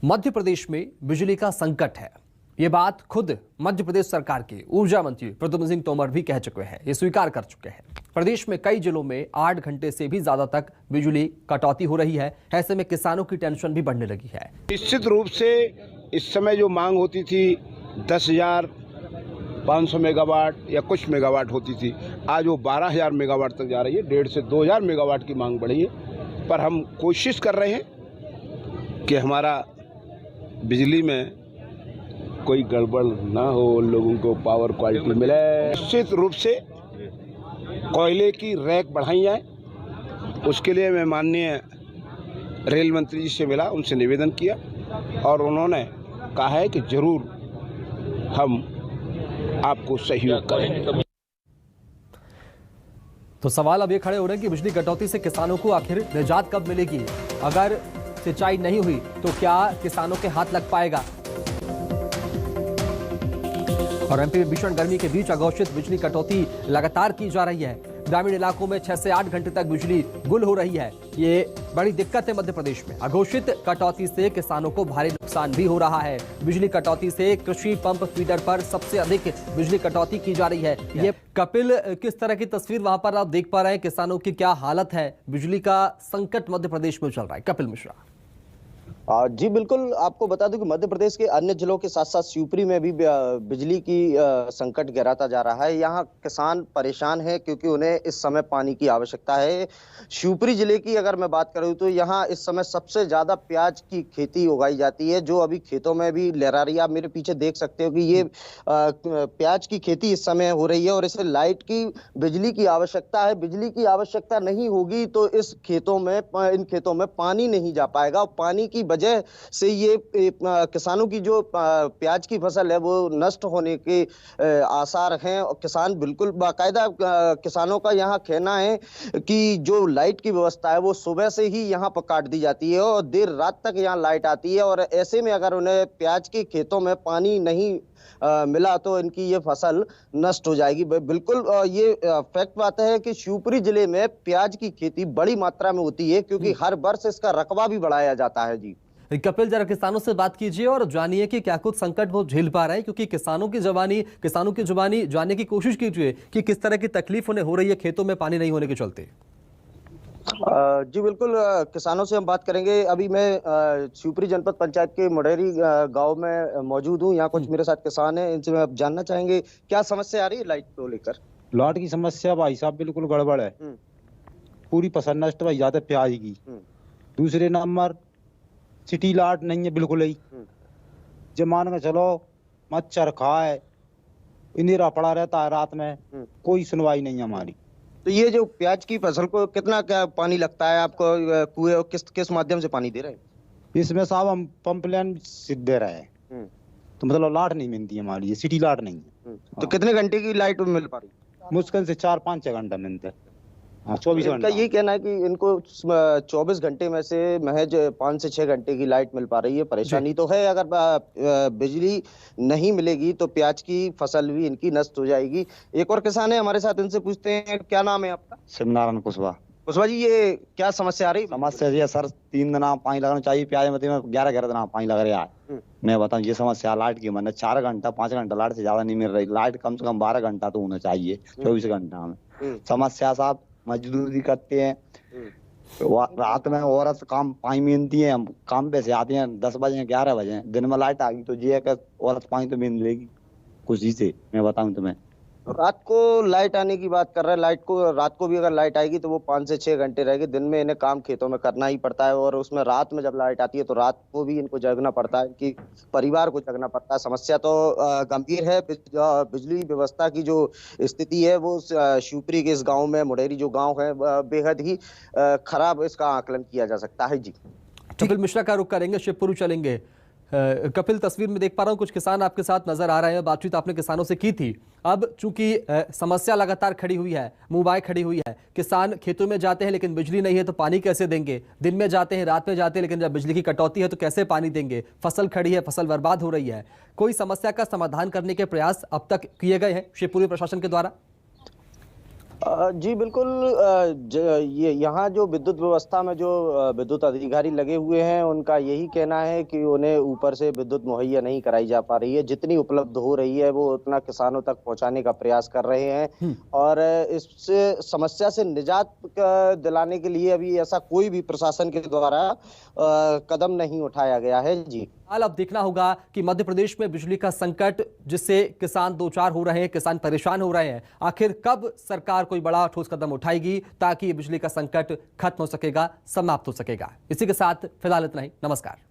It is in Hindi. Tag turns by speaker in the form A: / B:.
A: मध्य प्रदेश में बिजली का संकट है। ये बात खुद मध्य प्रदेश सरकार के ऊर्जा मंत्री प्रद्युम्न सिंह तोमर भी कह चुके हैं, ये स्वीकार कर चुके हैं। प्रदेश में कई जिलों में 8 घंटे से भी ज्यादा तक बिजली कटौती हो रही है। ऐसे में किसानों की टेंशन भी बढ़ने लगी है।
B: निश्चित रूप से इस समय जो मांग होती थी 10,500 मेगावाट या कुछ मेगावाट होती थी, आज वो 12,000 मेगावाट तक जा रही है। 1,500 से 2,000 मेगावाट की मांग बढ़ी है। पर हम कोशिश कर रहे हैं कि हमारा बिजली में कोई गड़बड़ ना हो, लोगों को पावर क्वालिटी मिले। निश्चित रूप से कोयले की रैक बढ़ाई जाए, उसके लिए मैं माननीय रेल मंत्री जी से मिला, उनसे निवेदन किया और उन्होंने कहा है कि जरूर हम आपको सहयोग करेंगे।
A: तो सवाल अब ये खड़े हो रहे हैं कि बिजली कटौती से किसानों को आखिर निजात कब मिलेगी? अगर सिंचाई नहीं हुई तो क्या किसानों के हाथ लग पाएगा? और एमपी में भीषण गर्मी के बीच अघोषित बिजली कटौती लगातार की जा रही है। ग्रामीण इलाकों में 6 से 8 घंटे तक बिजली गुल हो रही है। ये बड़ी दिक्कत है मध्य प्रदेश में। अघोषित कटौती से किसानों को भारी नुकसान भी हो रहा है। बिजली कटौती से कृषि पंप फीडर पर सबसे अधिक बिजली कटौती की जा रही है। ये कपिल, किस तरह की तस्वीर वहां पर आप देख पा रहे हैं? किसानों की क्या हालत है? बिजली का संकट मध्य प्रदेश में चल रहा है। कपिल मिश्रा।
C: जी बिल्कुल, आपको बता दूं कि मध्य प्रदेश के अन्य जिलों के साथ साथ शिवपुरी में भी बिजली की संकट गहराता जा रहा है। यहाँ किसान परेशान है क्योंकि उन्हें इस समय पानी की आवश्यकता है। शिवपुरी जिले की अगर मैं बात करूं तो यहाँ इस समय सबसे ज्यादा प्याज की खेती उगाई जाती है, जो अभी खेतों में भी लहरा रही है। आप मेरे पीछे देख सकते हो कि ये प्याज की खेती इस समय हो रही है और इसे लाइट की, बिजली की आवश्यकता है। बिजली की आवश्यकता नहीं होगी तो इन खेतों में पानी नहीं जा पाएगा और पानी की वजह से ये किसानों की जो प्याज की फसल है वो नष्ट होने के आसार हैं। और किसान बिल्कुल बाकायदा, किसानों का यहाँ कहना है कि जो लाइट की व्यवस्था है वो सुबह से ही यहाँ पर काट दी जाती है और देर रात तक यहाँ लाइट आती है। और ऐसे में अगर उन्हें प्याज के खेतों में पानी नहीं मिला तो इनकी ये फसल नष्ट हो जाएगी। बिल्कुल ये फैक्ट बात है कि शिवपुरी जिले में प्याज की खेती बड़ी मात्रा में होती है क्योंकि हर वर्ष इसका रकबा भी बढ़ाया जाता है। जी
A: कपिल, जरा किसानों से बात कीजिए और जानिए कि क्या कुछ संकट वो झेल पा रहे हैं, क्योंकि किसानों की जुबानी जानने की कोशिश कीजिए कि किस तरह की तकलीफ उन्हें हो रही है खेतों में पानी नहीं होने के चलते।
C: जी बिल्कुल, किसानों से हम बात करेंगे। अभी मैं शिवपुरी जनपद पंचायत के मुडेरी गांव में मौजूद हूं। यहाँ कुछ मेरे साथ किसान हैं, इनसे आप जानना चाहेंगे क्या समस्या आ रही है लाइट को लेकर।
D: लाइट की समस्या भाई साहब बिल्कुल गड़बड़ है। पूरी फसल नष्ट भाई जाते प्याज की। दूसरे नंबर सिटी लाइट नहीं है बिल्कुल ही। जब मान के चलो मच्छर खाए इंदिरा पड़ा रहता है रात में, कोई सुनवाई नहीं है हमारी।
C: तो ये जो प्याज की फसल को कितना क्या पानी लगता है आपको? कुएं किस माध्यम से पानी दे रहे हैं?
D: इसमें साहब हम पंप लाइन से दे रहे हैं। तो मतलब लाइट नहीं मिलती हमारी, सिटी लाइट नहीं है।
C: तो कितने घंटे की लाइट मिल पा रही?
D: मुश्किल से 4-5 घंटा मिलते हैं। 24 घंटे।
C: ये कहना है कि इनको 24 घंटे में से महज 5 से 6 घंटे की लाइट मिल पा रही है। परेशानी तो है, अगर बिजली नहीं मिलेगी तो प्याज की फसल भी इनकी नष्ट हो जाएगी। एक और किसान है हमारे साथ, इनसे पूछते हैं क्या नाम है आपका?
D: शिवनारायण कुशवाहा
C: जी, ये क्या समस्या आ रही?
D: समस्या ये सर 3 दिन पानी लगाना चाहिए प्याज में, 11 दिन पानी लग रहा है। मैं बताऊं ये समस्या लाइट की, मैंने 4 घंटा 5 घंटा लाइट से ज्यादा नहीं मिल रही। लाइट कम से कम 12 घंटा तो होना चाहिए 24 घंटा में। समस्या साहब मजदूरी करते हैं, रात में औरत काम पानी मिलती है, हम काम पे से आते हैं 10 बजे 11 बजे। दिन में लाइट आ गई तो ये औरत पानी तो मिल लेगी खुशी से। मैं बताऊं तुम्हें
C: रात को लाइट आने की बात कर रहे हैं। रात को भी अगर लाइट आएगी तो वो 5 से 6 घंटे रहेगी। दिन में इन्हें काम खेतों में करना ही पड़ता है और उसमें रात में जब लाइट आती है तो रात को भी इनको जगना पड़ता है, कि परिवार को जगना पड़ता है। समस्या तो गंभीर है। बिजली व्यवस्था की जो स्थिति है वो शिवपुरी के इस गाँव में, मुडेरी जो गाँव है, बेहद ही खराब इसका आकलन किया जा सकता है। जी
A: कपिल मिश्रा का रुख करेंगे, शिवपुरी चलेंगे। कपिल, तस्वीर में देख पा रहा हूं कुछ किसान आपके साथ नजर आ रहे हैं। बातचीत आपने किसानों से की थी। अब चूंकि समस्या लगातार खड़ी हुई है, मुंह खड़ी हुई है, किसान खेतों में जाते हैं लेकिन बिजली नहीं है तो पानी कैसे देंगे? दिन में जाते हैं, रात में जाते हैं, लेकिन जब बिजली की कटौती है तो कैसे पानी देंगे? फसल खड़ी है, फसल बर्बाद हो रही है। कोई समस्या का समाधान करने के प्रयास अब तक किए गए हैं शिवपुरी प्रशासन के द्वारा?
C: जी बिल्कुल। ये यहाँ जो विद्युत व्यवस्था में जो विद्युत अधिकारी लगे हुए हैं, उनका यही कहना है कि उन्हें ऊपर से विद्युत मुहैया नहीं कराई जा पा रही है। जितनी उपलब्ध हो रही है वो उतना किसानों तक पहुंचाने का प्रयास कर रहे हैं और इस समस्या से निजात दिलाने के लिए अभी ऐसा कोई भी प्रशासन के द्वारा कदम नहीं उठाया गया है। जी
A: हाल अब देखना होगा कि मध्य प्रदेश में बिजली का संकट जिससे किसान दो चार हो रहे हैं, किसान परेशान हो रहे हैं, आखिर कब सरकार कोई बड़ा ठोस कदम उठाएगी ताकि ये बिजली का संकट खत्म हो सकेगा, समाप्त हो सकेगा। इसी के साथ फिलहाल इतना ही। नमस्कार।